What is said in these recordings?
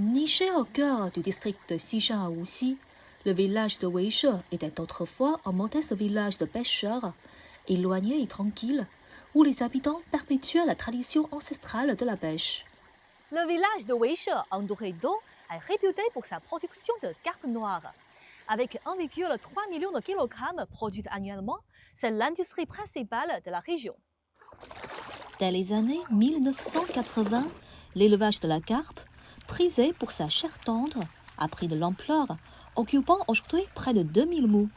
Niché au cœur du district de Xishan à Wuxi, le village de Weishe était autrefois un modeste village de pêcheurs, éloigné et tranquille, où les habitants perpétuaient la tradition ancestrale de la pêche. Le village de Weishe, entouré d'eau, est réputé pour sa production de carpe noire. Avec 1,3 million de kilogrammes produits annuellement, c'est l'industrie principale de la région. Dès les années 1980, l'élevage de la carpe, prisé pour sa chair tendre, a pris de l'ampleur, occupant aujourd'hui près de 2000 mous.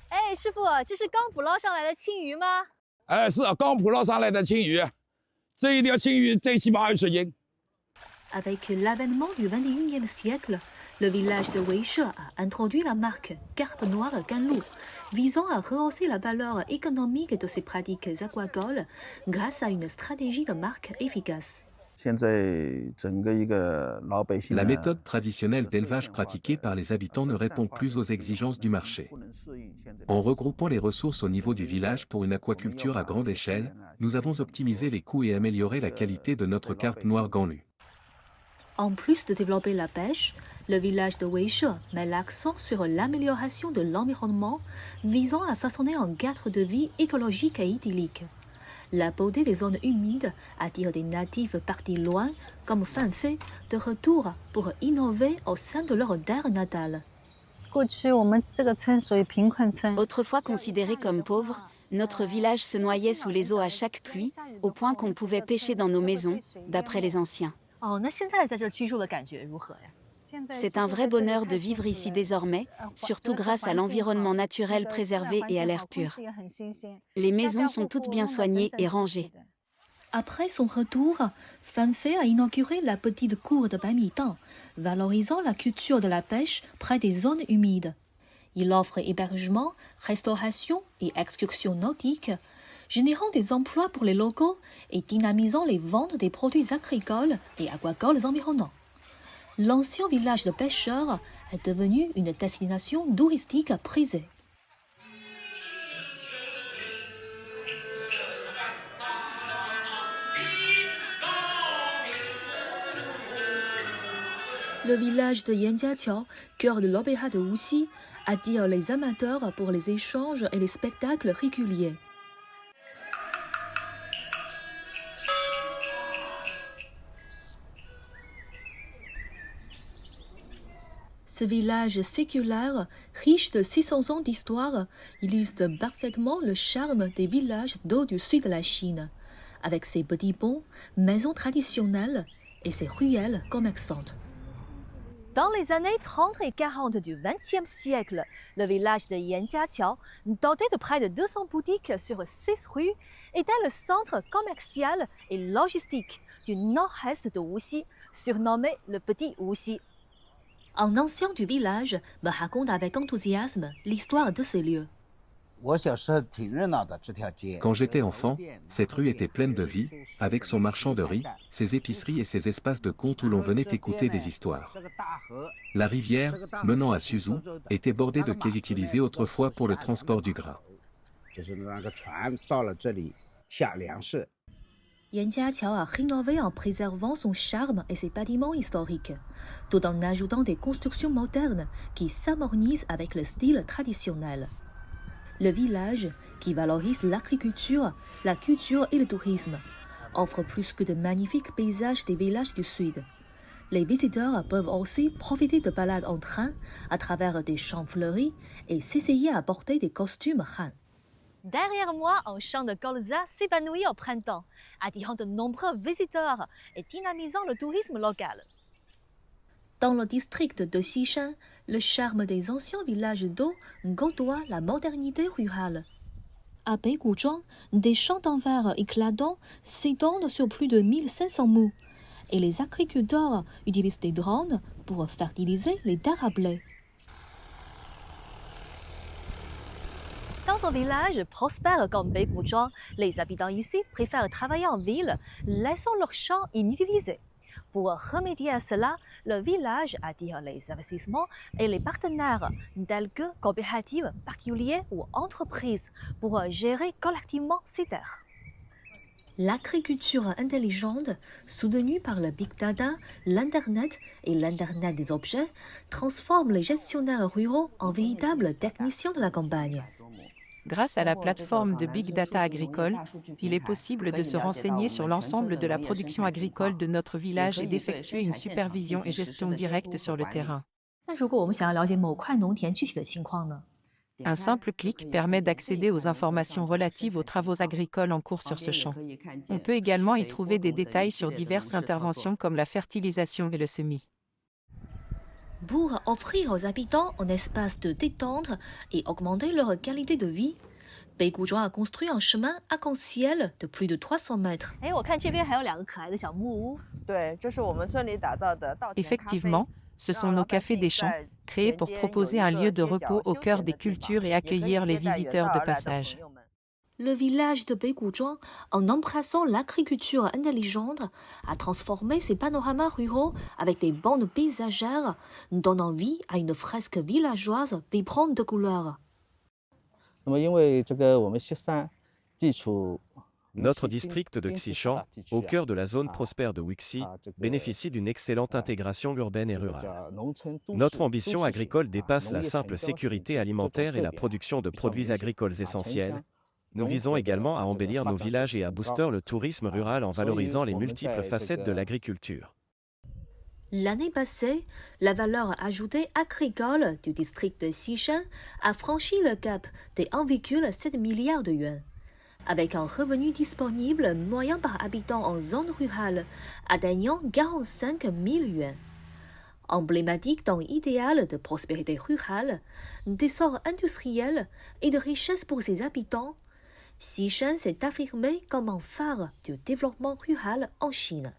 哎，师傅，这是刚捕捞上来的青鱼吗？是刚捕捞上来的青鱼，这一条青鱼最起码20斤。 Avec l'avènement du 21e siècle, le village de Weishe a introduit la marque Carpe Noire Ganlu, visant à rehausser la valeur économique de ses pratiques aquacoles grâce à une stratégie de marque efficace. La méthode traditionnelle d'élevage pratiquée par les habitants ne répond plus aux exigences du marché. En regroupant les ressources au niveau du village pour une aquaculture à grande échelle, nous avons optimisé les coûts et amélioré la qualité de notre carpe noire Ganlu. En plus de développer la pêche, le village de Weishe met l'accent sur l'amélioration de l'environnement, visant à façonner un cadre de vie écologique et idyllique. La beauté des zones humides attire des natifs partis loin, comme Fanfei, de retour pour innover au sein de leur terre natale. Autrefois considéré comme pauvre, notre village se noyait sous les eaux à chaque pluie, au point qu'on pouvait pêcher dans nos maisons, d'après les anciens. 哦，那现在在这居住的感觉如何呀？ C'est un vrai bonheur de vivre ici désormais, surtout grâce à l'environnement naturel préservé et à l'air pur. Les maisons sont toutes bien soignées et rangées. Après son retour, Fanfei a inauguré la petite cour de Bamitang, valorisant la culture de la pêche près des zones humides. Il offre hébergement, restauration et excursions nautiques, générant des emplois pour les locaux et dynamisant les ventes des produits agricoles et aquacoles environnants. L'ancien village de pêcheurs est devenu une destination touristique prisée. Le village de Yanjiaqiao, cœur de l'opéra de Wuxi, attire les amateurs pour les échanges et les spectacles réguliers. Ce village séculaire, riche de 600 ans d'histoire, illustre parfaitement le charme des villages d'eau du sud de la Chine, avec ses petits ponts, maisons traditionnelles et ses ruelles commerçantes. Dans les années 30 et 40 du XXe siècle, le village de Yanjiaqiao, doté de près de 200 boutiques sur 6 rues, était le centre commercial et logistique du nord-est de Wuxi, surnommé le Petit Wuxi. Un ancien du village me raconte avec enthousiasme l'histoire de ces lieux. Quand j'étais enfant, cette rue était pleine de vie, avec son marchand de riz, ses épiceries et ses espaces de contes où l'on venait écouter des histoires. La rivière, menant à Suzhou, était bordée de quais utilisés autrefois pour le transport du grain. Yanjiaqiao a rénové en préservant son charme et ses bâtiments historiques, tout en ajoutant des constructions modernes qui s'harmonisent avec le style traditionnel. Le village, qui valorise l'agriculture, la culture et le tourisme, offre plus que de magnifiques paysages des villages du sud. Les visiteurs peuvent aussi profiter de balades en train à travers des champs fleuris et s'essayer à porter des costumes Han. Derrière moi, un champ de colza s'épanouit au printemps, attirant de nombreux visiteurs et dynamisant le tourisme local. Dans le district de Xishan, le charme des anciens villages d'eau côtoie la modernité rurale. À Beiguzhuang, des champs en verre éclatants s'étendent sur plus de 1500 mous, et les agriculteurs utilisent des drones pour fertiliser les terres à blé. Dans un village prospère comme Beiguzhuang, les habitants ici préfèrent travailler en ville, laissant leurs champs inutilisés. Pour remédier à cela, le village attire les investissements et les partenaires, tels que coopératives, particuliers ou entreprises, pour gérer collectivement ces terres. L'agriculture intelligente, soutenue par le Big Data, l'Internet et l'Internet des objets, transforme les gestionnaires ruraux en véritables techniciens de la campagne. Grâce à la plateforme de Big Data agricole, il est possible de se renseigner sur l'ensemble de la production agricole de notre village et d'effectuer une supervision et gestion directe sur le terrain. 那如果我们想要了解某块农田具体的情况呢？ Un simple clic permet d'accéder aux informations relatives aux travaux agricoles en cours sur ce champ. On peut également y trouver des détails sur diverses interventions comme la fertilisation et le semis. Pour offrir aux habitants un espace de détente et augmenter leur qualité de vie, Beiguzhuang a construit un chemin arc-en-ciel de plus de 300 mètres. 哎，我看这边还有2个可爱的小木屋。 Effectivement, ce sont nos cafés des champs, créés pour proposer un lieu de repos au cœur des cultures et accueillir les visiteurs de passage. Le village de Beiguzhuang, en embrassant l'agriculture intelligente, a transformé ses panoramas ruraux avec des bandes paysagères, donnant vie à une fresque villageoise vibrante de couleurs. Notre district de Xishan, au cœur de la zone prospère de Wuxi, bénéficie d'une excellente intégration urbaine et rurale. Notre ambition agricole dépasse la simple sécurité alimentaire et la production de produits agricoles essentiels. Nous visons également à embellir nos villages et à booster le tourisme rural en valorisant les multiples facettes de l'agriculture. L'année passée, la valeur ajoutée agricole du district de Xishan a franchi le cap des 1,7 milliard de yuans, avec un revenu disponible moyen par habitant en zone rurale atteignant 45 000 yuans. Emblématique d'un idéal de prospérité rurale, d'essor industriel et de richesse pour ses habitants, Xishan s'est affirmé comme un phare du développement rural en Chine.